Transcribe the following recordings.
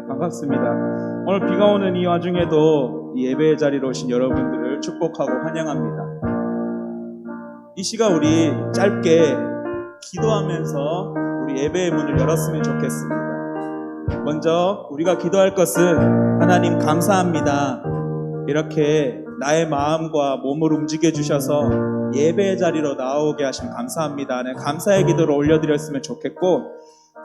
반갑습니다. 오늘 비가 오는 이 와중에도 이 예배의 자리로 오신 여러분들을 축복하고 환영합니다. 이 시간 우리 짧게 기도하면서 우리 예배의 문을 열었으면 좋겠습니다. 먼저 우리가 기도할 것은 하나님 감사합니다. 이렇게 나의 마음과 몸을 움직여 주셔서 예배의 자리로 나오게 하신 감사합니다. 감사의 기도를 올려드렸으면 좋겠고,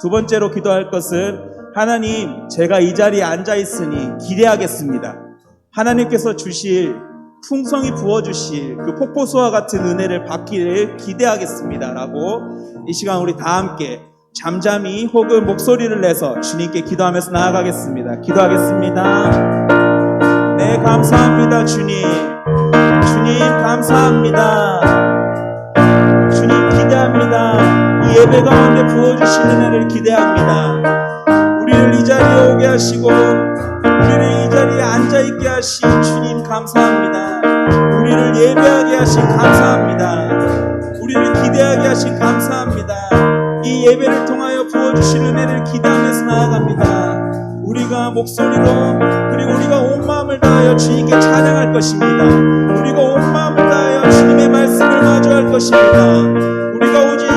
두 번째로 기도할 것은 하나님, 제가 이 자리에 앉아 있으니 기대하겠습니다. 하나님께서 주실 풍성히 부어주실 그 폭포수와 같은 은혜를 받기를 기대하겠습니다 라고 이 시간 우리 다 함께 잠잠히 혹은 목소리를 내서 주님께 기도하면서 나아가겠습니다. 기도하겠습니다. 네, 감사합니다. 주님 감사합니다. 주님 기대합니다. 이 예배 가운데 부어주신 은혜를 기대합니다. 우리를 이 자리에 오게 하시고 우리를 이 자리에 앉아있게 하신 주님 감사합니다. 우리를 예배하게 하신 감사합니다. 우리를 기대하게 하신 감사합니다. 이 예배를 통하여 부어주신 은혜를 기대하면서 나아갑니다. 우리가 목소리로 그리고 우리가 온 마음을 다하여 주님께 찬양할 것입니다. 우리가 온 마음을 다하여 주님의 말씀을 마주할 것입니다. 우리가 오직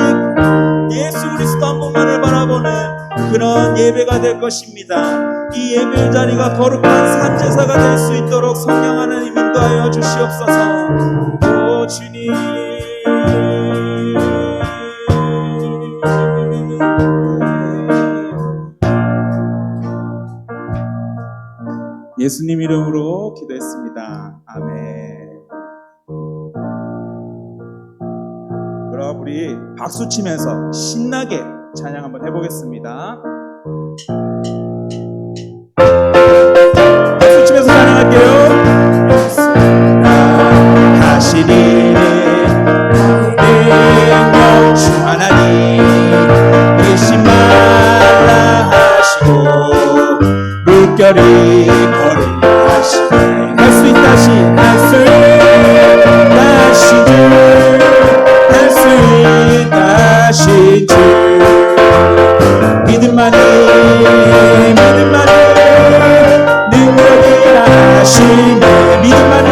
예수 그리스도 한 분만을 바라보는 그런 예배가 될 것입니다. 이 예배 자리가 거룩한 산제사가 될 수 있도록 성령 하나님 인도하여 주시옵소서. 오 주님, 예수님 이름으로 기도했습니다. 아멘. 그럼 우리 박수 치면서 신나게 찬양 한번 해보겠습니다. 박수 치면서 찬양할게요. 하시니 능력 주 하나님 의심 말라 하시고 물결이 거리려 하시네. 할 수 있다시 할 수 있다신 주 믿음만이 능력이 하시네. 믿음만이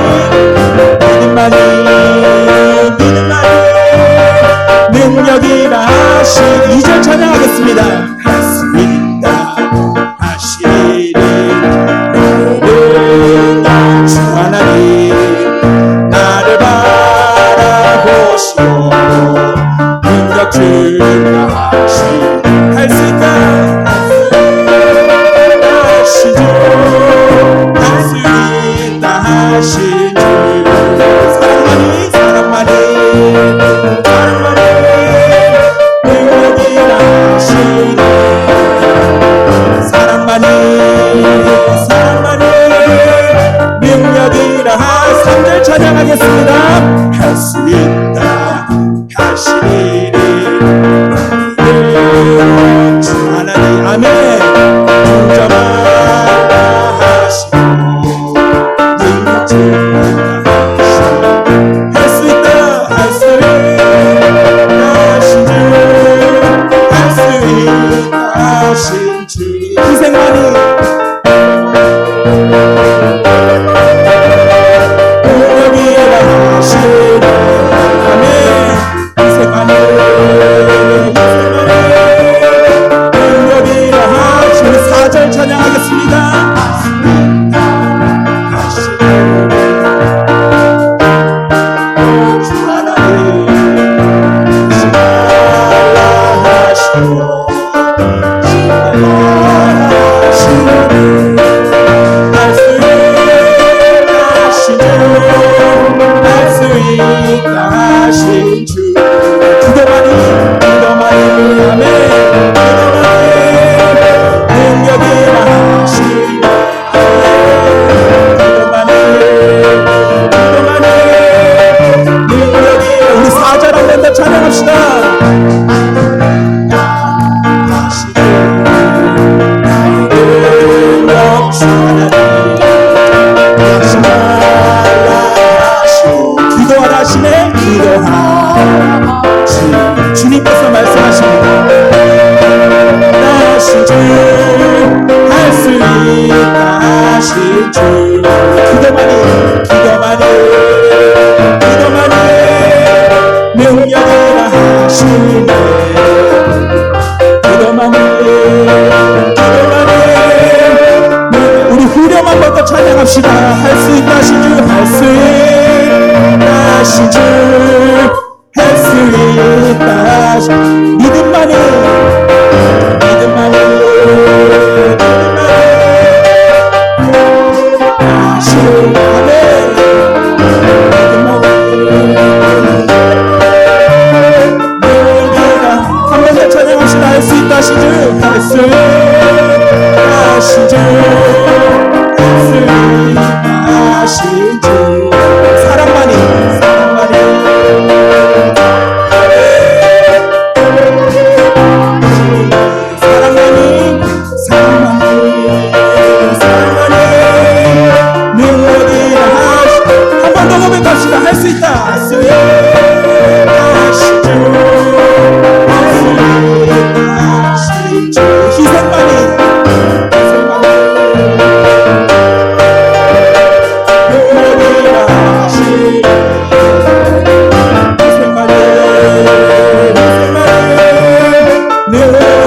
능력이라 하시. 2절 찬양하겠습니다. 할 수 있다 하시니 능력 주 하나님 나를 바라보시고 능력 주라 하시. 할 수 있다 하시죠. 할 수 있다 하시죠. 사랑만이 능력이라 하시네. 사랑만이 능력이라 하. 3절 찬양하겠습니다. 할 수 있다 하시니 주 하나님 아멘. 혼자 말라 하시고 능력 주라 하시고 할 수 있다 할 수 있다 하신 주. 할 수 있다 하신 주. 희생만이 주 주 기도만이 능력이라 하시네. 기도만이 우리 후렴 한 번 더 찬양합시다. 할 수 있다신 주, 할 수 있다신 주, 할 수 있다신 믿음만이 할 수 있다신 주, 할 수 있다신 주, 할 수 있다신 주, 사랑만이 능력이라 하시. 한 번 더 고백합시다. 할 수 있다. 할 수 있다신 주, 희생만이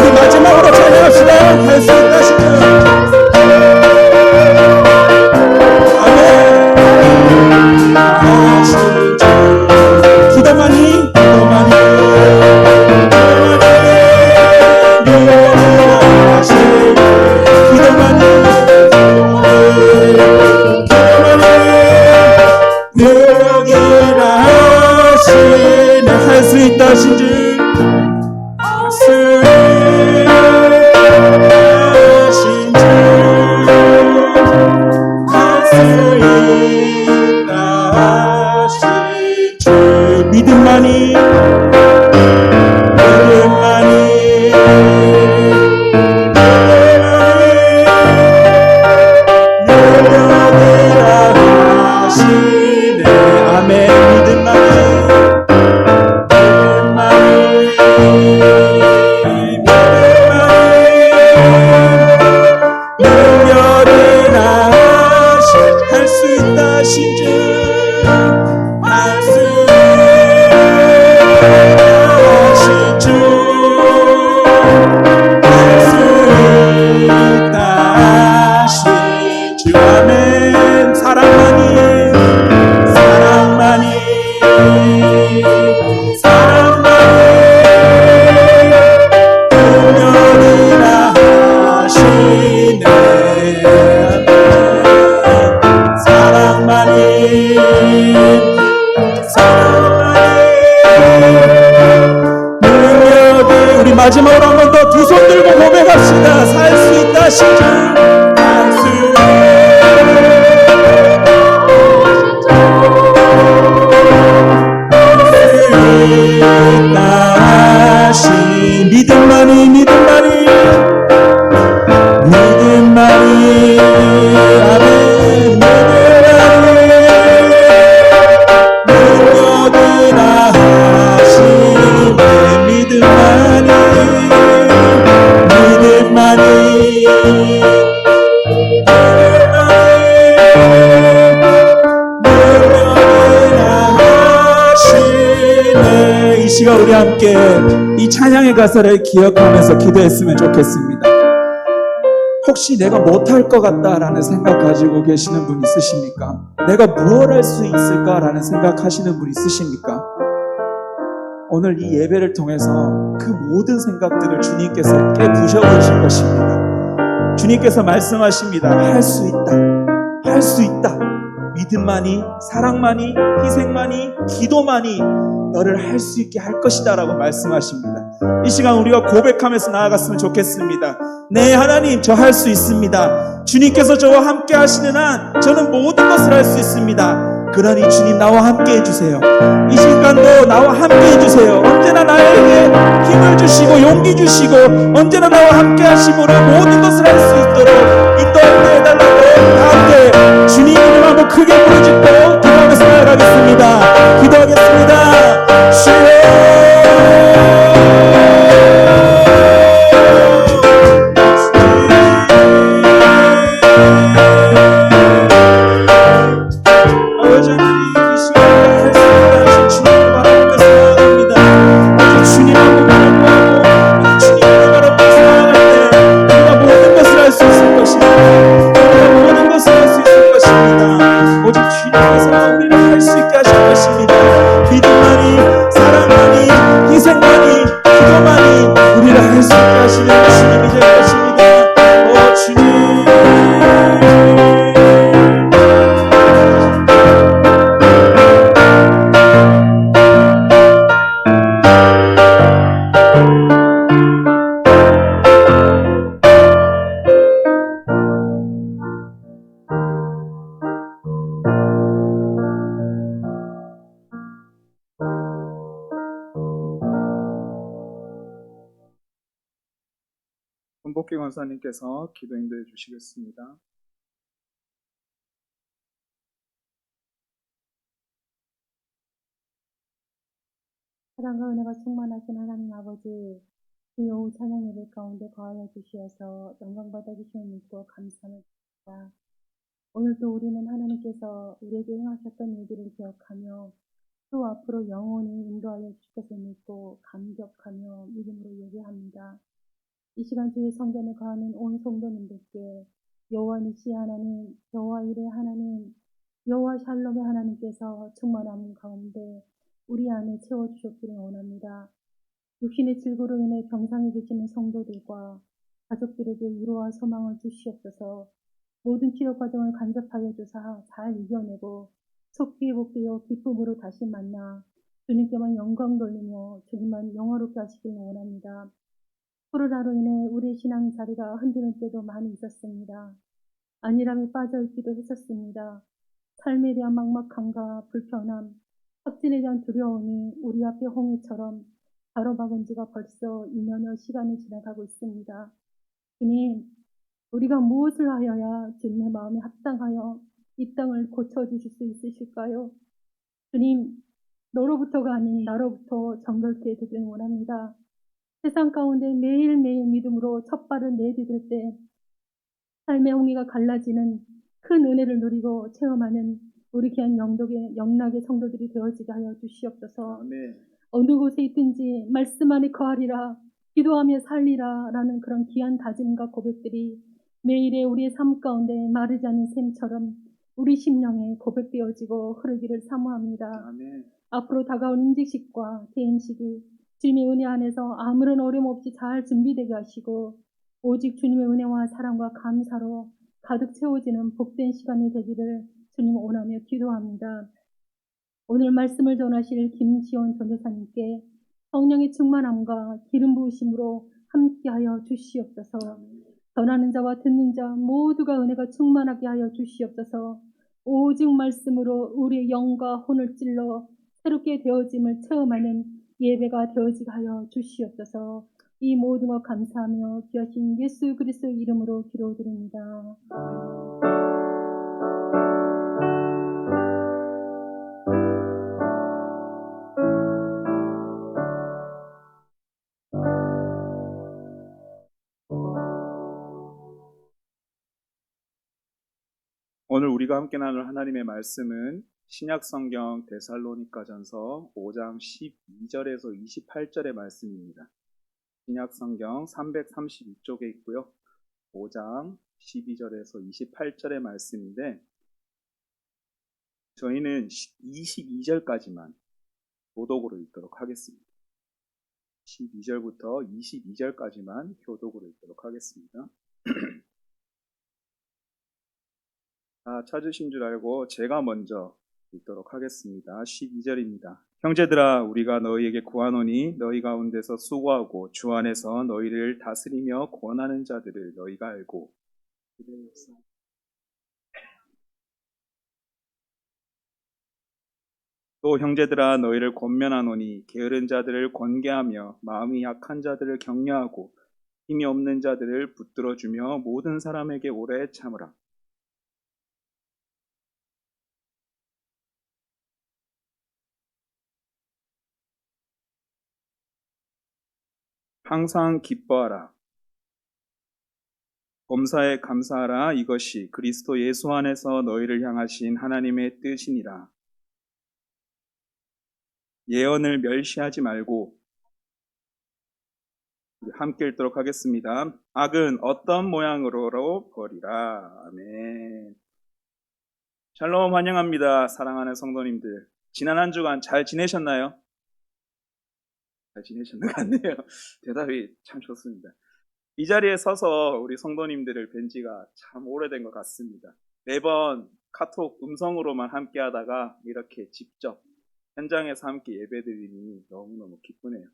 우리 마지막으로 찬양합시다. 할 수 있다신 주. 아멘. 기도만이 할 수 있다신 주, 할 수 있다신 주, 할 수 있다신 주, 믿음만이 마지막으로 한 번 더 두 손 들고 고백합시다. 살 수 있다신 주, 살 수 있다신 믿음만이 아멘. 능력이라 하시네. 믿음만이 이 시간 우리 함께 이 찬양의 가사를 기억하면서 기도했으면 좋겠습니다. 혹시 내가 못할 것 같다라는 생각 가지고 계시는 분 있으십니까? 내가 무엇 할 수 있을까라는 생각하시는 분 있으십니까? 오늘 이 예배를 통해서 그 모든 생각들을 주님께서 깨부셔버리실 것입니다. 주님께서 말씀하십니다. 할 수 있다. 할 수 있다. 믿음만이, 사랑만이, 희생만이, 기도만이 너를 할 수 있게 할 것이다 라고 말씀하십니다. 이 시간 우리가 고백하면서 나아갔으면 좋겠습니다. 네, 하나님, 저 할 수 있습니다. 주님께서 저와 함께 하시는 한 저는 모든 것을 할 수 있습니다. 그러니 주님, 나와 함께 해주세요. 이 시간도 나와 함께 해주세요. 언제나 나에게 힘을 주시고 용기 주시고 언제나 나와 함께 하심으로 모든 것을 할 수 있도록 인도하여 해달라고 다 함께 주님 이름 한번 크게 부르짖고 기도하면서 나아가겠습니다. 기도하겠습니다. 주여, 권사님께서 기도 인도해 주시겠습니다. 사랑과 은혜가 충만하신 하나님 아버지, 이 오후 찬양 예배 가운데 거하여 주시어서 영광 받아 주시는 믿고 감사합니다. 오늘도 우리는 하나님께서 우리에게 행하셨던 일들을 기억하며 또 앞으로 영원히 인도하여 주실 것을 믿고 감격하며 믿음으로 예배합니다. 이 시간 주의 성전에 거하는 온 성도님들께 여호와 니시 하나님, 여호와 이레 하나님, 여호와 샬롬의 하나님께서 충만함 가운데 우리 안에 채워주셨기를 원합니다. 육신의 질고로 인해 병상에 계시는 성도들과 가족들에게 위로와 소망을 주시옵소서. 모든 치료 과정을 간섭하여 주사 잘 이겨내고 속기 복되어 기쁨으로 다시 만나 주님께만 영광 돌리며 주님만 영화롭게 하시길 원합니다. 코로나로 인해 우리 신앙 자리가 흔드는 때도 많이 있었습니다. 안일함에 빠져있기도 했었습니다. 삶에 대한 막막함과 불편함, 확진에 대한 두려움이 우리 앞에 홍해처럼 가로막은 지가 벌써 2년여 시간이 지나가고 있습니다. 주님, 우리가 무엇을 하여야 주님의 마음에 합당하여 이 땅을 고쳐주실 수 있으실까요? 주님, 너로부터가 아닌 나로부터 정결케 되길 원합니다. 세상 가운데 매일매일 믿음으로 첫 발을 내디딜 때 삶의 흥미가 갈라지는 큰 은혜를 누리고 체험하는 우리 귀한 영락의 성도들이 되어지게 하여 주시옵소서. 아멘. 어느 곳에 있든지 말씀 안에 거하리라, 기도하며 살리라 라는 그런 귀한 다짐과 고백들이 매일의 우리의 삶 가운데 마르지 않는 샘처럼 우리 심령에 고백되어지고 흐르기를 사모합니다. 아멘. 앞으로 다가올 임직식과 개인식이 주님의 은혜 안에서 아무런 어려움 없이 잘 준비되게 하시고 오직 주님의 은혜와 사랑과 감사로 가득 채워지는 복된 시간이 되기를 주님 원하며 기도합니다. 오늘 말씀을 전하실 김지원 전도사님께 성령의 충만함과 기름 부으심으로 함께하여 주시옵소서. 전하는 자와 듣는 자 모두가 은혜가 충만하게 하여 주시옵소서. 오직 말씀으로 우리의 영과 혼을 찔러 새롭게 되어짐을 체험하는 예배가 되어지게 하여 주시옵소서. 이 모든 것 감사하며 귀하신 예수 그리스도 이름으로 기도드립니다. 오늘 우리가 함께 나눌 하나님의 말씀은 신약성경 데살로니가전서 5장 12절에서 28절의 말씀입니다. 신약성경 332쪽에 있고요. 5장 12절에서 28절의 말씀인데 저희는 22절까지만 교독으로 읽도록 하겠습니다. 12절부터 22절까지만 교독으로 읽도록 하겠습니다. 다 찾으신 줄 알고 제가 먼저 읽도록 하겠습니다. 12절입니다. 형제들아, 우리가 너희에게 구하노니 너희 가운데서 수고하고 주 안에서 너희를 다스리며 권하는 자들을 너희가 알고, 또 형제들아, 너희를 권면하노니 게으른 자들을 권계하며 마음이 약한 자들을 격려하고 힘이 없는 자들을 붙들어주며 모든 사람에게 오래 참으라. 항상 기뻐하라. 범사에 감사하라. 이것이 그리스도 예수 안에서 너희를 향하신 하나님의 뜻이니라. 예언을 멸시하지 말고 함께 읽도록 하겠습니다. 악은 어떤 모양으로 버리라. 아멘. 샬롬, 환영합니다. 사랑하는 성도님들. 지난 한 주간 잘 지내셨나요? 잘 지내셨는 것 같네요. 대답이 참 좋습니다. 이 자리에 서서 우리 성도님들을 뵌 지가 참 오래된 것 같습니다. 매번 카톡 음성으로만 함께 하다가 이렇게 직접 현장에서 함께 예배드리니 너무너무 기쁘네요.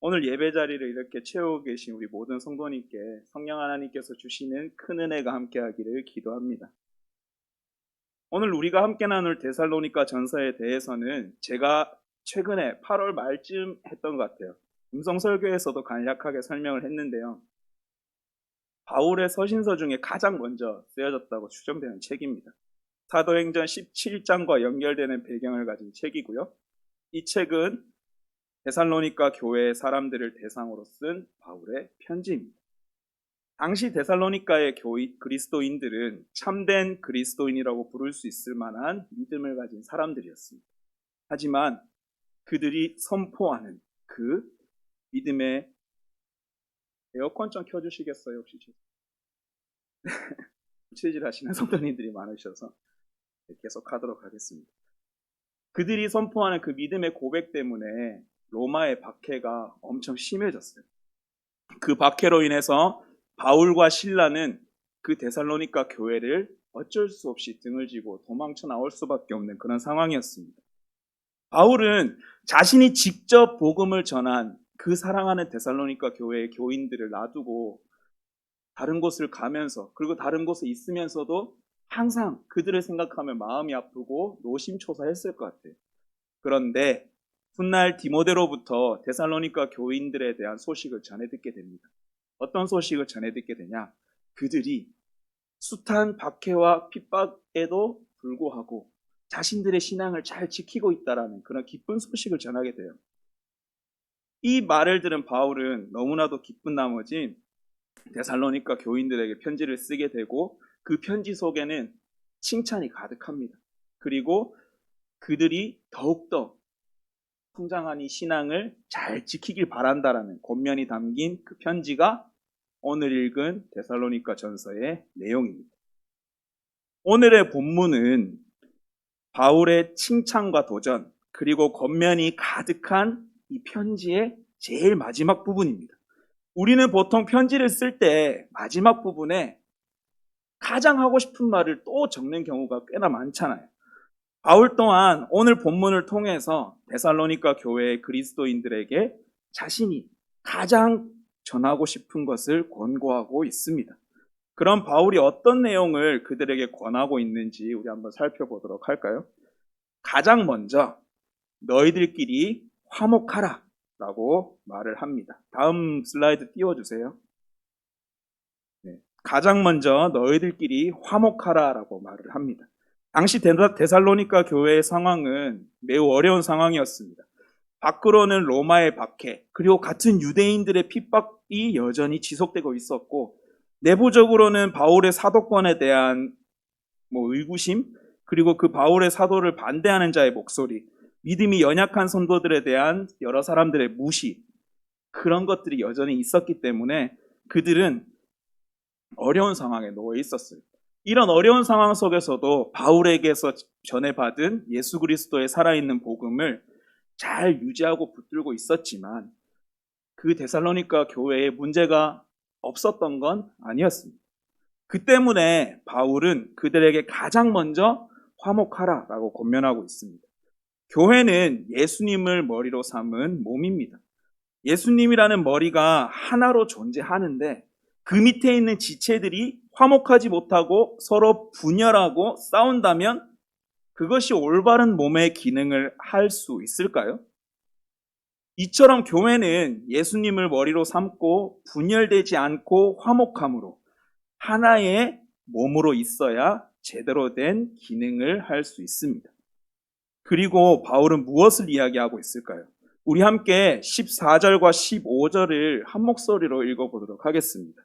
오늘 예배 자리를 이렇게 채우고 계신 우리 모든 성도님께 성령 하나님께서 주시는 큰 은혜가 함께하기를 기도합니다. 오늘 우리가 함께 나눌 데살로니가 전서에 대해서는 제가 최근에 8월 말쯤 했던 것 같아요. 음성 설교에서도 간략하게 설명을 했는데요. 바울의 서신서 중에 가장 먼저 쓰여졌다고 추정되는 책입니다. 사도행전 17장과 연결되는 배경을 가진 책이고요. 이 책은 데살로니가 교회의 사람들을 대상으로 쓴 바울의 편지입니다. 당시 데살로니가의 그리스도인들은 참된 그리스도인이라고 부를 수 있을 만한 믿음을 가진 사람들이었습니다. 하지만 그들이 선포하는 그 믿음의 에어컨 좀 켜주시겠어요? 혹시 취질 하시는 성도님들이 많으셔서 계속 하도록 하겠습니다. 그들이 선포하는 그 믿음의 고백 때문에 로마의 박해가 엄청 심해졌어요. 그 박해로 인해서 바울과 실라는 그 데살로니가 교회를 어쩔 수 없이 등을 지고 도망쳐 나올 수밖에 없는 그런 상황이었습니다. 바울은 자신이 직접 복음을 전한 그 사랑하는 데살로니가 교회의 교인들을 놔두고 다른 곳을 가면서, 그리고 다른 곳에 있으면서도 항상 그들을 생각하며 마음이 아프고 노심초사했을 것 같아요. 그런데 훗날 디모데로부터 데살로니가 교인들에 대한 소식을 전해 듣게 됩니다. 어떤 소식을 전해 듣게 되냐? 그들이 숱한 박해와 핍박에도 불구하고 자신들의 신앙을 잘 지키고 있다라는 그런 기쁜 소식을 전하게 돼요. 이 말을 들은 바울은 너무나도 기쁜 나머지 데살로니가 교인들에게 편지를 쓰게 되고 그 편지 속에는 칭찬이 가득합니다. 그리고 그들이 더욱더 풍장한 이 신앙을 잘 지키길 바란다라는 권면이 담긴 그 편지가 오늘 읽은 데살로니가 전서의 내용입니다. 오늘의 본문은 바울의 칭찬과 도전 그리고 권면이 가득한 이 편지의 제일 마지막 부분입니다. 우리는 보통 편지를 쓸 때 마지막 부분에 가장 하고 싶은 말을 또 적는 경우가 꽤나 많잖아요. 바울 또한 오늘 본문을 통해서 데살로니가 교회의 그리스도인들에게 자신이 가장 전하고 싶은 것을 권고하고 있습니다. 그럼 바울이 어떤 내용을 그들에게 권하고 있는지 우리 한번 살펴보도록 할까요? 가장 먼저 너희들끼리 화목하라 라고 말을 합니다. 다음 슬라이드 띄워주세요. 네. 가장 먼저 너희들끼리 화목하라 라고 말을 합니다. 당시 데살로니가 교회의 상황은 매우 어려운 상황이었습니다. 밖으로는 로마의 박해, 그리고 같은 유대인들의 핍박이 여전히 지속되고 있었고, 내부적으로는 바울의 사도권에 대한 의구심, 그리고 그 바울의 사도를 반대하는 자의 목소리, 믿음이 연약한 성도들에 대한 여러 사람들의 무시, 그런 것들이 여전히 있었기 때문에 그들은 어려운 상황에 놓여 있었어요. 이런 어려운 상황 속에서도 바울에게서 전해받은 예수 그리스도의 살아있는 복음을 잘 유지하고 붙들고 있었지만 그 데살로니가 교회에 문제가 없었던 건 아니었습니다. 그 때문에 바울은 그들에게 가장 먼저 화목하라라고 권면하고 있습니다. 교회는 예수님을 머리로 삼은 몸입니다. 예수님이라는 머리가 하나로 존재하는데 그 밑에 있는 지체들이 화목하지 못하고 서로 분열하고 싸운다면 그것이 올바른 몸의 기능을 할 수 있을까요? 이처럼 교회는 예수님을 머리로 삼고 분열되지 않고 화목함으로 하나의 몸으로 있어야 제대로 된 기능을 할 수 있습니다. 그리고 바울은 무엇을 이야기하고 있을까요? 우리 함께 14절과 15절을 한 목소리로 읽어보도록 하겠습니다.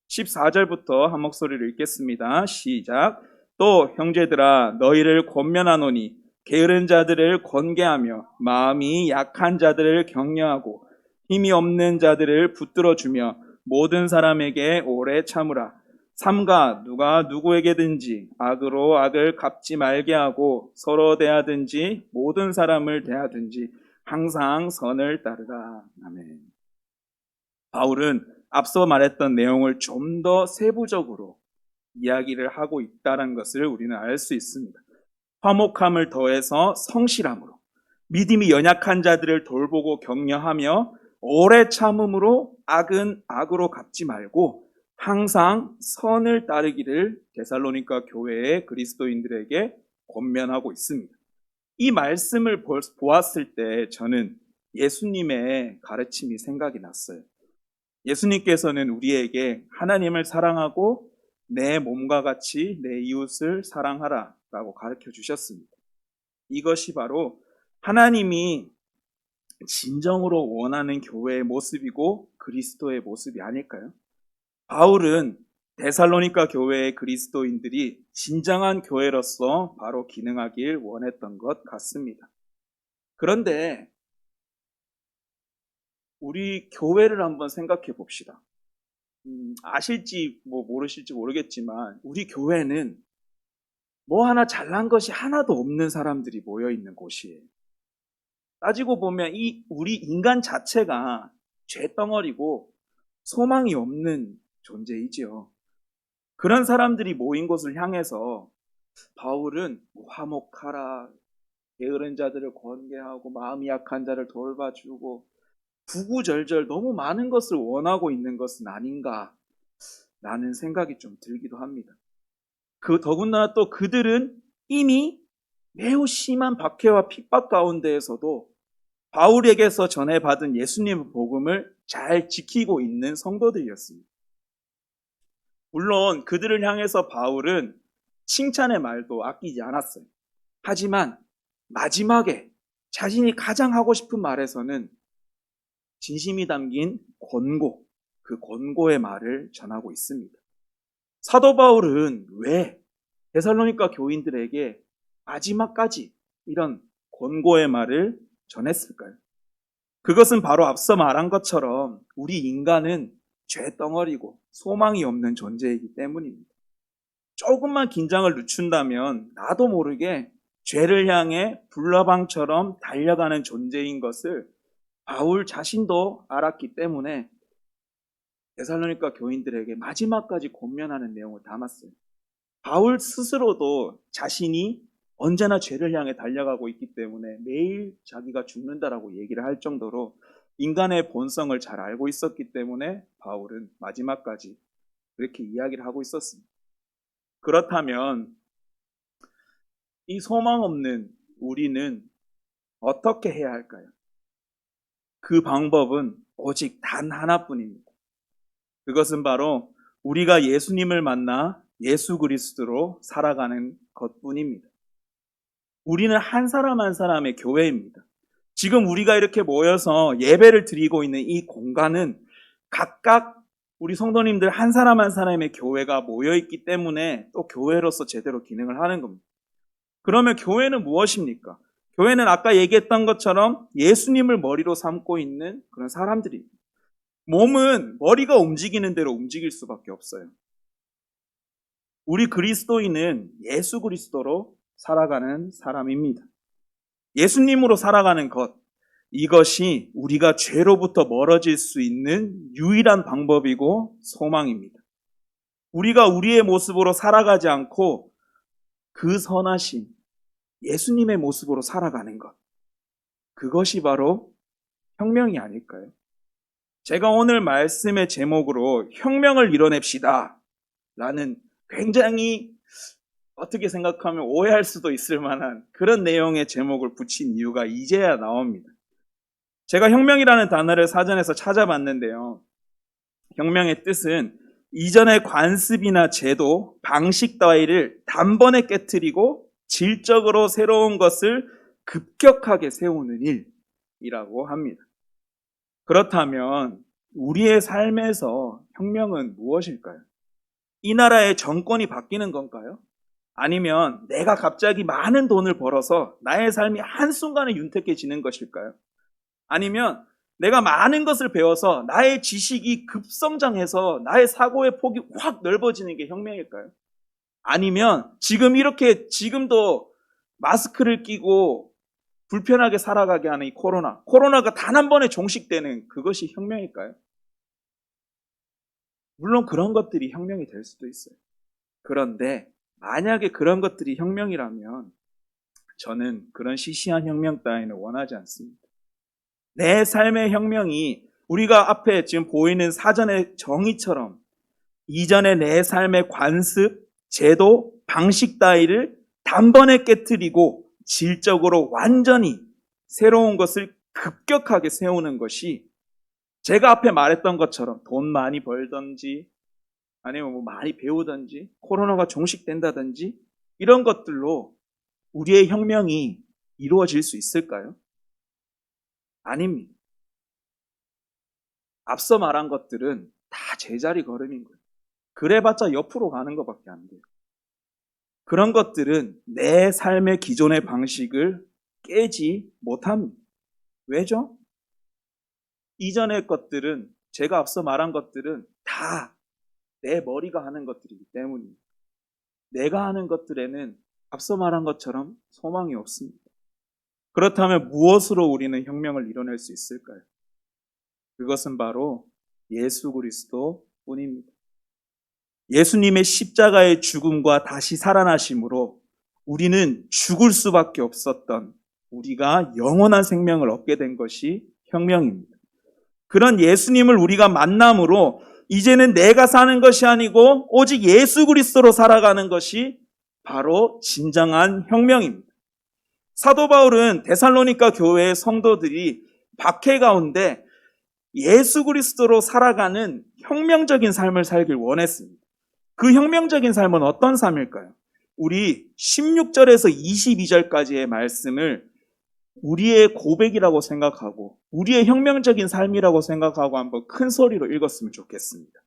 14절부터 한 목소리로 읽겠습니다. 시작. 또 형제들아 너희를 권면하노니 게으른 자들을 권계하며 마음이 약한 자들을 격려하고 힘이 없는 자들을 붙들어주며 모든 사람에게 오래 참으라. 삼가 누가 누구에게든지 악으로 악을 갚지 말게 하고 서로 대하든지 모든 사람을 대하든지 항상 선을 따르라. 아멘. 바울은 앞서 말했던 내용을 좀 더 세부적으로 이야기를 하고 있다는 것을 우리는 알 수 있습니다. 화목함을 더해서 성실함으로 믿음이 연약한 자들을 돌보고 격려하며 오래 참음으로 악은 악으로 갚지 말고 항상 선을 따르기를 데살로니가 교회의 그리스도인들에게 권면하고 있습니다. 이 말씀을 보았을 때 저는 예수님의 가르침이 생각이 났어요. 예수님께서는 우리에게 하나님을 사랑하고 내 몸과 같이 내 이웃을 사랑하라 라고 가르쳐 주셨습니다. 이것이 바로 하나님이 진정으로 원하는 교회의 모습이고 그리스도의 모습이 아닐까요? 바울은 데살로니가 교회의 그리스도인들이 진정한 교회로서 바로 기능하길 원했던 것 같습니다. 그런데 우리 교회를 한번 생각해 봅시다. 아실지 모르실지 모르겠지만 우리 교회는 뭐 하나 잘난 것이 하나도 없는 사람들이 모여 있는 곳이에요. 따지고 보면 우리 인간 자체가 죄덩어리고 소망이 없는 존재이지요. 그런 사람들이 모인 곳을 향해서 바울은 화목하라, 게으른 자들을 권계하고 마음이 약한 자를 돌봐주고 구구절절 너무 많은 것을 원하고 있는 것은 아닌가 라는 생각이 좀 들기도 합니다. 더군다나 또 그들은 이미 매우 심한 박해와 핍박 가운데에서도 바울에게서 전해받은 예수님의 복음을 잘 지키고 있는 성도들이었습니다. 물론 그들을 향해서 바울은 칭찬의 말도 아끼지 않았어요. 하지만 마지막에 자신이 가장 하고 싶은 말에서는 진심이 담긴 권고, 그 권고의 말을 전하고 있습니다. 사도 바울은 왜 데살로니가 교인들에게 마지막까지 이런 권고의 말을 전했을까요? 그것은 바로 앞서 말한 것처럼 우리 인간은 죄덩어리고 소망이 없는 존재이기 때문입니다. 조금만 긴장을 늦춘다면 나도 모르게 죄를 향해 불나방처럼 달려가는 존재인 것을 바울 자신도 알았기 때문에 데살로니가 교인들에게 마지막까지 권면하는 내용을 담았어요. 바울 스스로도 자신이 언제나 죄를 향해 달려가고 있기 때문에 매일 자기가 죽는다라고 얘기를 할 정도로 인간의 본성을 잘 알고 있었기 때문에 바울은 마지막까지 그렇게 이야기를 하고 있었습니다. 그렇다면 이 소망 없는 우리는 어떻게 해야 할까요? 그 방법은 오직 단 하나뿐입니다. 그것은 바로 우리가 예수님을 만나 예수 그리스도로 살아가는 것뿐입니다. 우리는 한 사람 한 사람의 교회입니다. 지금 우리가 이렇게 모여서 예배를 드리고 있는 이 공간은 각각 우리 성도님들 한 사람 한 사람의 교회가 모여있기 때문에 또 교회로서 제대로 기능을 하는 겁니다. 그러면 교회는 무엇입니까? 교회는 아까 얘기했던 것처럼 예수님을 머리로 삼고 있는 그런 사람들입니다. 몸은 머리가 움직이는 대로 움직일 수밖에 없어요. 우리 그리스도인은 예수 그리스도로 살아가는 사람입니다. 예수님으로 살아가는 것, 이것이 우리가 죄로부터 멀어질 수 있는 유일한 방법이고 소망입니다. 우리가 우리의 모습으로 살아가지 않고 그 선하신 예수님의 모습으로 살아가는 것, 그것이 바로 혁명이 아닐까요? 제가 오늘 말씀의 제목으로 혁명을 이뤄냅시다 라는 굉장히 어떻게 생각하면 오해할 수도 있을 만한 그런 내용의 제목을 붙인 이유가 이제야 나옵니다. 제가 혁명이라는 단어를 사전에서 찾아봤는데요. 혁명의 뜻은 이전의 관습이나 제도, 방식 따위를 단번에 깨트리고 질적으로 새로운 것을 급격하게 세우는 일이라고 합니다. 그렇다면 우리의 삶에서 혁명은 무엇일까요? 이 나라의 정권이 바뀌는 건가요? 아니면 내가 갑자기 많은 돈을 벌어서 나의 삶이 한순간에 윤택해지는 것일까요? 아니면 내가 많은 것을 배워서 나의 지식이 급성장해서 나의 사고의 폭이 확 넓어지는 게 혁명일까요? 아니면 지금도 마스크를 끼고 불편하게 살아가게 하는 이 코로나가 단 한 번에 종식되는 그것이 혁명일까요? 물론 그런 것들이 혁명이 될 수도 있어요. 그런데 만약에 그런 것들이 혁명이라면 저는 그런 시시한 혁명 따위는 원하지 않습니다. 내 삶의 혁명이 우리가 앞에 지금 보이는 사전의 정의처럼 이전의 내 삶의 관습, 제도, 방식 따위를 단번에 깨트리고 질적으로 완전히 새로운 것을 급격하게 세우는 것이 제가 앞에 말했던 것처럼 돈 많이 벌던지 아니면 뭐 많이 배우든지 코로나가 종식된다든지 이런 것들로 우리의 혁명이 이루어질 수 있을까요? 아닙니다. 앞서 말한 것들은 다 제자리 걸음인 거예요. 그래봤자 옆으로 가는 것밖에 안 돼요. 그런 것들은 내 삶의 기존의 방식을 깨지 못합니다. 왜죠? 이전의 것들은, 제가 앞서 말한 것들은 다 내 머리가 하는 것들이기 때문입니다. 내가 하는 것들에는 앞서 말한 것처럼 소망이 없습니다. 그렇다면 무엇으로 우리는 혁명을 이뤄낼 수 있을까요? 그것은 바로 예수 그리스도 뿐입니다. 예수님의 십자가의 죽음과 다시 살아나심으로 우리는 죽을 수밖에 없었던, 우리가 영원한 생명을 얻게 된 것이 혁명입니다. 그런 예수님을 우리가 만남으로 이제는 내가 사는 것이 아니고 오직 예수 그리스도로 살아가는 것이 바로 진정한 혁명입니다. 사도 바울은 데살로니가 교회의 성도들이 박해 가운데 예수 그리스도로 살아가는 혁명적인 삶을 살길 원했습니다. 그 혁명적인 삶은 어떤 삶일까요? 우리 16절에서 22절까지의 말씀을 우리의 고백이라고 생각하고 우리의 혁명적인 삶이라고 생각하고 한번 큰 소리로 읽었으면 좋겠습니다.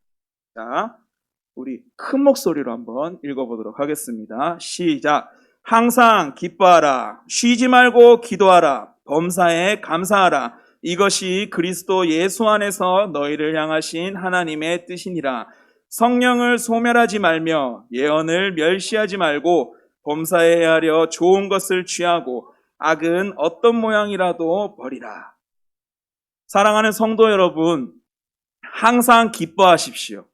자, 우리 큰 목소리로 한번 읽어보도록 하겠습니다. 시작. 항상 기뻐하라. 쉬지 말고 기도하라. 범사에 감사하라. 이것이 그리스도 예수 안에서 너희를 향하신 하나님의 뜻이니라. 성령을 소멸하지 말며 예언을 멸시하지 말고 범사에 하려 좋은 것을 취하고 악은 어떤 모양이라도 버리라. 사랑하는 성도 여러분, 항상 기뻐하십시오.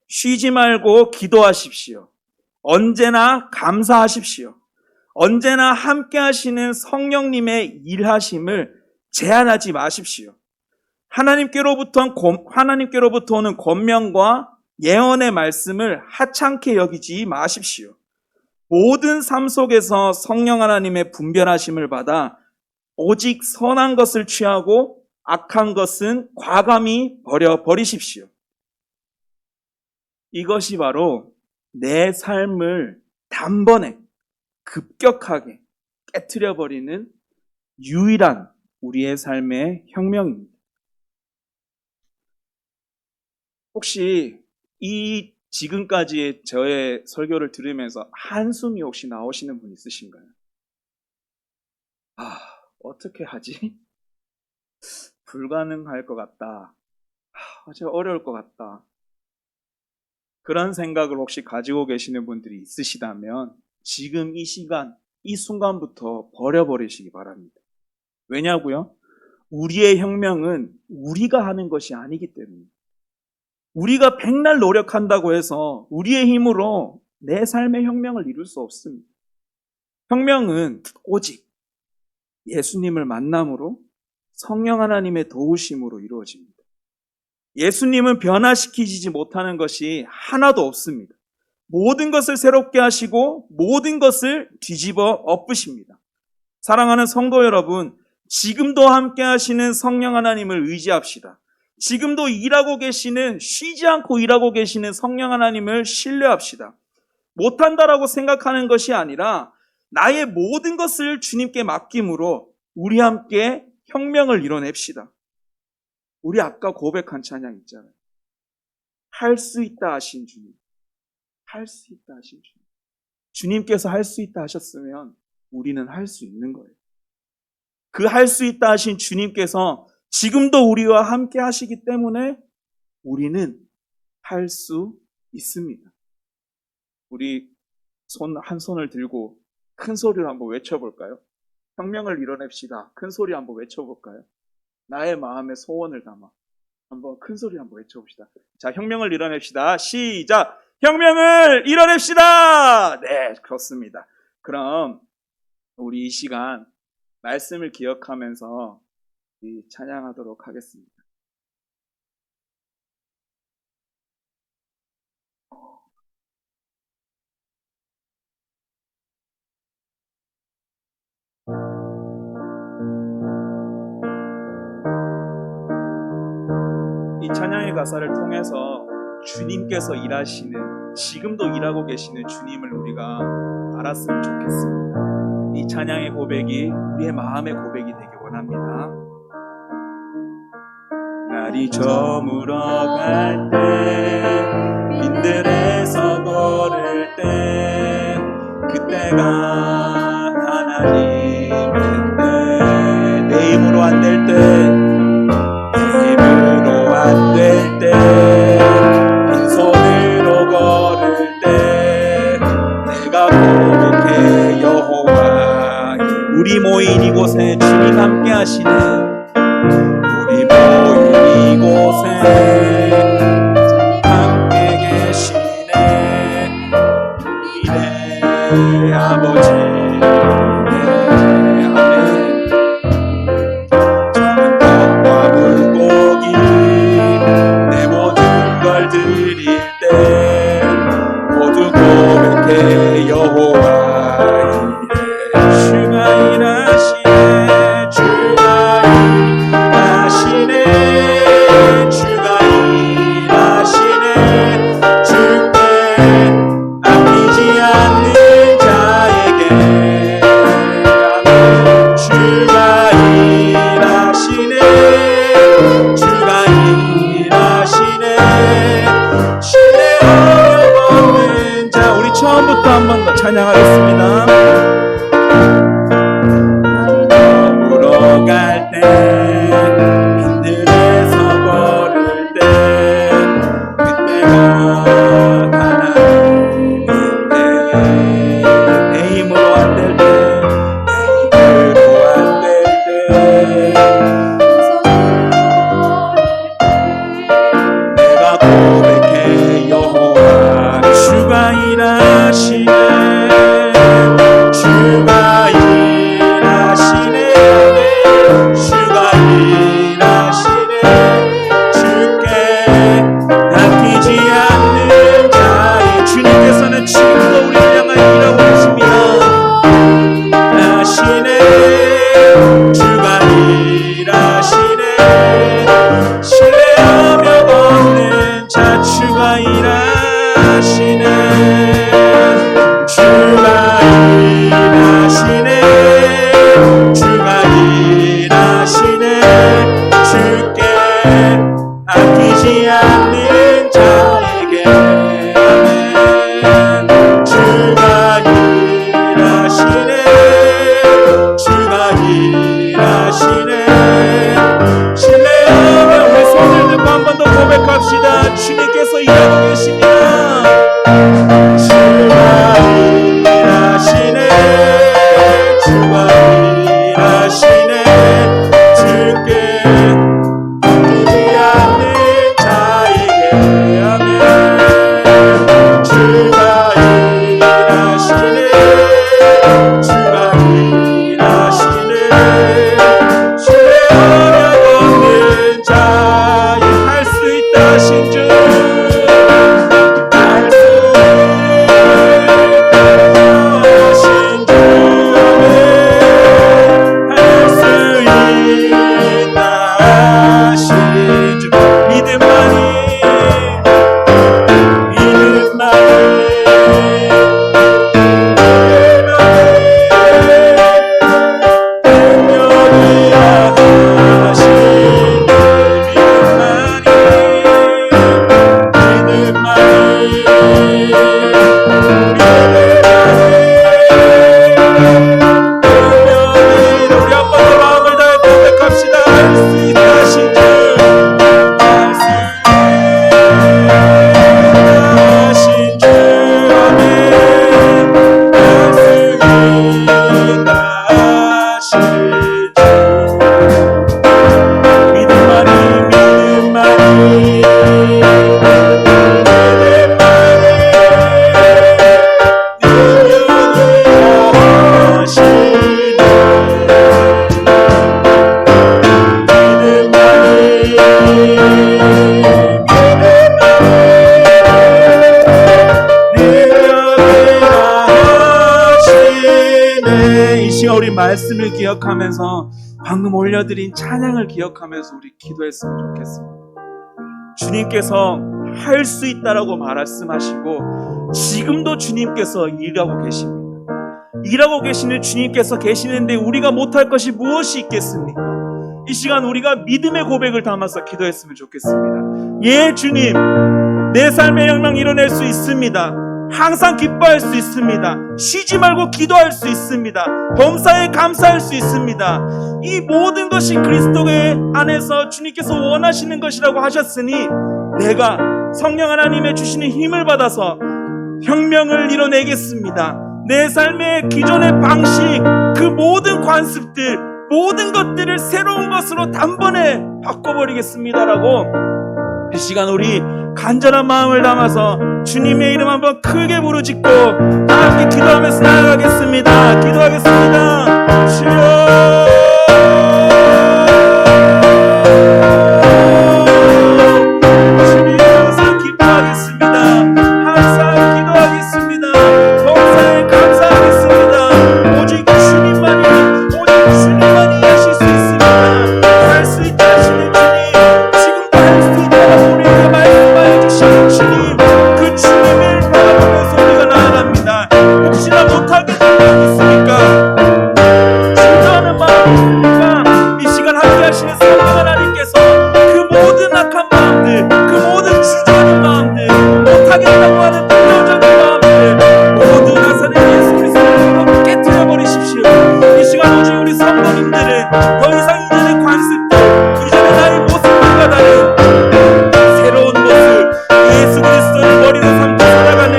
쉬지 말고 기도하십시오. 언제나 감사하십시오. 언제나 함께 하시는 성령님의 일하심을 제한하지 마십시오. 하나님께로부터 오는 권면과 예언의 말씀을 하찮게 여기지 마십시오. 모든 삶 속에서 성령 하나님의 분별하심을 받아 오직 선한 것을 취하고 악한 것은 과감히 버리십시오. 이것이 바로 내 삶을 단번에 급격하게 깨트려버리는 유일한 우리의 삶의 혁명입니다. 혹시 이 지금까지의 저의 설교를 들으면서 한숨이 혹시 나오시는 분 있으신가요? 어떻게 하지? 불가능할 것 같다. 진짜 어려울 것 같다. 그런 생각을 혹시 가지고 계시는 분들이 있으시다면 지금 이 시간, 이 순간부터 버려버리시기 바랍니다. 왜냐고요? 우리의 혁명은 우리가 하는 것이 아니기 때문입니다. 우리가 백날 노력한다고 해서 우리의 힘으로 내 삶의 혁명을 이룰 수 없습니다. 혁명은 오직 예수님을 만남으로 성령 하나님의 도우심으로 이루어집니다. 예수님은 변화시키지 못하는 것이 하나도 없습니다. 모든 것을 새롭게 하시고 모든 것을 뒤집어 엎으십니다. 사랑하는 성도 여러분, 지금도 함께 하시는 성령 하나님을 의지합시다. 지금도 쉬지 않고 일하고 계시는 성령 하나님을 신뢰합시다. 못한다라고 생각하는 것이 아니라 나의 모든 것을 주님께 맡김으로 우리 함께 혁명을 이뤄냅시다. 우리 아까 고백한 찬양 있잖아요. 할 수 있다 하신 주님. 할 수 있다 하신 주님. 주님께서 할 수 있다 하셨으면 우리는 할 수 있는 거예요. 그 할 수 있다 하신 주님께서 지금도 우리와 함께 하시기 때문에 우리는 할 수 있습니다. 우리 한 손을 들고 큰 소리로 한번 외쳐볼까요? 혁명을 이뤄냅시다. 큰 소리 한번 외쳐볼까요? 나의 마음에 소원을 담아 한번 큰 소리 한번 외쳐봅시다. 자, 혁명을 이뤄냅시다. 시작! 혁명을 이뤄냅시다! 네, 그렇습니다. 그럼 우리 이 시간 말씀을 기억하면서 찬양하도록 하겠습니다. 이 찬양의 가사를 통해서 주님께서 일하시는, 지금도 일하고 계시는 주님을 우리가 알았으면 좋겠습니다. 이 찬양의 고백이 우리의 마음의 고백이 되기 원합니다. 날이 저물어 갈 때, 빈들에서 걸을 때, 그때가 하나님의 때, 내 힘으로 안 될 때, 내 힘으로 안 될 때, 빈손으로 걸을 때, 내가 고백해 여호와. 우리 모인 이곳에 주님 함께 하시는, 우리 모인 이곳에 함께 계시네, 우리의 아버지. 아멘. 작은 떡과 물고기 내 모든 걸 드릴 때 모두 고백해 여호와 이래. 주가 일하시네, 주가 일하시네, 주가 일하시네, 주께 아끼지 않는 자에게. 아멘. 주가 일하시네, 주가 일하시네, 신뢰 없는 자. 우리 처음부터 한 번 더 찬양하겠습니다. 물어 갈 때, 빈들에서 걸을 때, 그때가 하나님의 때, 내 힘으로 안 될 때, 내 힘으로 안 될 때, 내가 고백해 여호와. 주가 일하시네, 주가 일하시네, 주가 일하시네, 주께 아끼지 않는 자의. 주님께서는 지금도 우리를 향하여 일하고 계십니다. 하시네, 주가 일하시네, 신뢰하며 걷는 자. 주가 일하시네, 주가 일하시네, 주가 일하시네, 주께 아끼지 않는 자에게. 아멘. 주가 일하시네, 주가 일하시네, 신뢰하며 우리 손을 들고 한 번 더 고백합시다. 주님께서 일하고 계십니다. 주가 일하시네, 주가 일하시네, 주께 아끼지 않는 자에게. 아멘. 주가 일하시네, 주가 일하시네, 신뢰하며 걷는 자의. 할 수 있다 하신 주, 할 수 있다 하신 주. 아멘. 할 수 있다 하신 주. 믿음만이, 믿음만이, 우리 말씀을 기억하면서 방금 올려드린 찬양을 기억하면서 우리 기도했으면 좋겠습니다. 주님께서 할 수 있다라고 말씀하시고 지금도 주님께서 일하고 계십니다. 일하고 계시는 주님께서 계시는데 우리가 못할 것이 무엇이 있겠습니까? 이 시간 우리가 믿음의 고백을 담아서 기도했으면 좋겠습니다. 예, 주님, 내 삶의 혁명 이뤄낼 수 있습니다. 항상 기뻐할 수 있습니다. 쉬지 말고 기도할 수 있습니다. 범사에 감사할 수 있습니다. 이 모든 것이 그리스도의 안에서 주님께서 원하시는 것이라고 하셨으니 내가 성령 하나님의 주시는 힘을 받아서 혁명을 이뤄내겠습니다. 내 삶의 기존의 방식, 그 모든 관습들, 모든 것들을 새로운 것으로 단번에 바꿔버리겠습니다라고 이 시간 우리 간절한 마음을 담아서 주님의 이름 한번 크게 부르짖고 다 함께 기도하면서 나아가겠습니다. 기도하겠습니다. 주여, 주님 항상 기뻐하겠습니다. 항상 기도하겠습니다. 범사에 감사하겠습니다. 오직 주님만이 하실 수 있습니다. 할 수 있다 하시는 주님, 지금도 할 수 있다고 우리에게 말씀하여 주시는 주님, 그 주님을 바라보면서 우리가 나아갑니다. 혹시나 못하게 된 마음 있습니까? 주저하는 마음 있습니까? 이 시간 함께 하시는 성령 하나님께서 그 모든 악한 마음들, 그 모든 주저하는 마음들, 못하겠다고 하는 부정적인 마음들 모두 나사렛 예수 그리스도로 깨뜨려 버리십시오. 이 시간 오직 우리 성도님들은 더 이상 이전의 관습들, 이전의 나의 모습들과 다른 새로운 모습, 예수 그리스도를 머리로 삼고 살아가는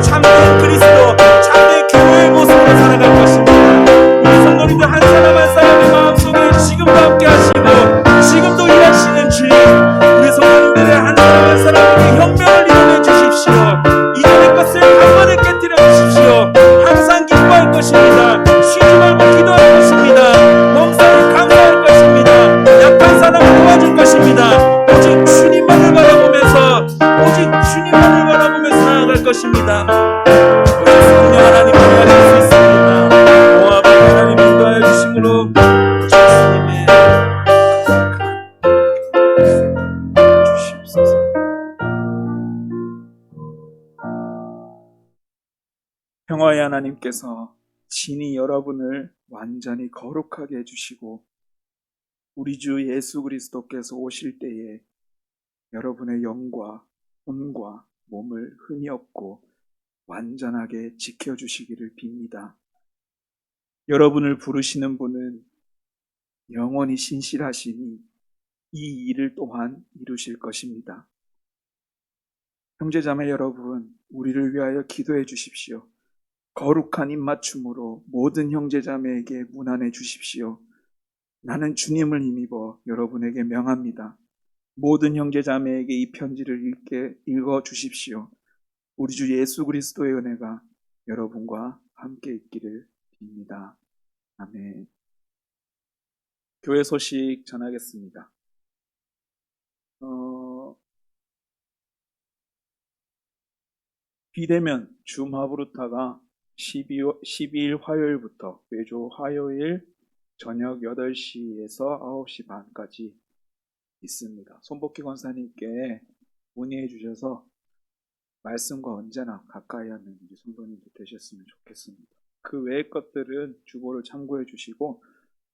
참된 그리스도, 참된 교회의 모습으로 살아갈 것입니다. 우리 성도님들 한 사람 한 사람의 마음속에 지금도 함께 하시고 지금도 일하시는 주님, 우리 성도님들의 한 사람 한 사람에게 혁명을 이뤄내 주십시오. 이전의 것을 단번에 깨뜨려 주십시오. 항상 기뻐할 것입니다. 쉬지 말고 기도할 것입니다. 범사에 감사할 것입니다. 약한 사람을 도와줄 것입니다. 오직 주님만을 바라보면서, 오직 주님만을 바라보면서 나아갈 것입니다. 오직 성령 하나님을 하실 수 있습니다. 오 아버지 하나님 인도하여 주심으로 오직 주님의 주시옵소서. 평화의 하나님께서 친히 여러분을 완전히 거룩하게 해주시고 우리 주 예수 그리스도께서 오실 때에 여러분의 영과 혼과 몸을 흠이 없고 완전하게 지켜주시기를 빕니다. 여러분을 부르시는 분은 영원히 신실하시니 이 일을 또한 이루실 것입니다. 형제자매 여러분, 우리를 위하여 기도해 주십시오. 거룩한 입맞춤으로 모든 형제자매에게 문안해 주십시오. 나는 주님을 힘입어 여러분에게 명합니다. 모든 형제자매에게 이 편지를 읽어 주십시오. 우리 주 예수 그리스도의 은혜가 여러분과 함께 있기를 빕니다. 아멘. 교회 소식 전하겠습니다. 비대면 줌 하브루타가 12일 화요일부터 매주 화요일 저녁 8시에서 9시 반까지 있습니다. 손복희 권사님께 문의해 주셔서 말씀과 언제나 가까이 하는 우리 성도님들 되셨으면 좋겠습니다. 그 외의 것들은 주보를 참고해 주시고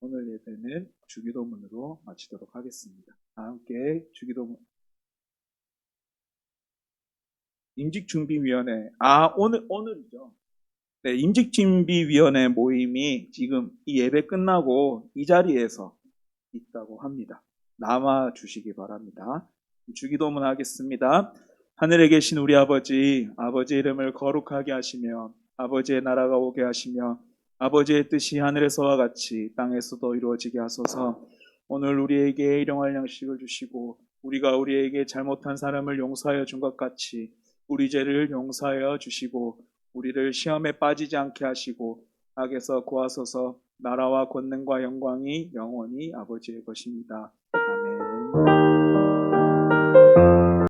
오늘 예배는 주기도문으로 마치도록 하겠습니다. 다 함께 주기도문. 임직준비위원회, 오늘이죠. 네, 임직준비위원회 모임이 지금 이 예배 끝나고 이 자리에서 있다고 합니다. 남아 주시기 바랍니다. 주기도문 하겠습니다. 하늘에 계신 우리 아버지, 아버지의 이름을 거룩하게 하시며 아버지의 나라가 오게 하시며 아버지의 뜻이 하늘에서와 같이 땅에서도 이루어지게 하소서. 오늘 우리에게 일용할 양식을 주시고 우리가 우리에게 잘못한 사람을 용서하여 준 것 같이 우리 죄를 용서하여 주시고 우리를 시험에 빠지지 않게 하시고 악에서 구하소서. 나라와 권능과 영광이 영원히 아버지의 것입니다.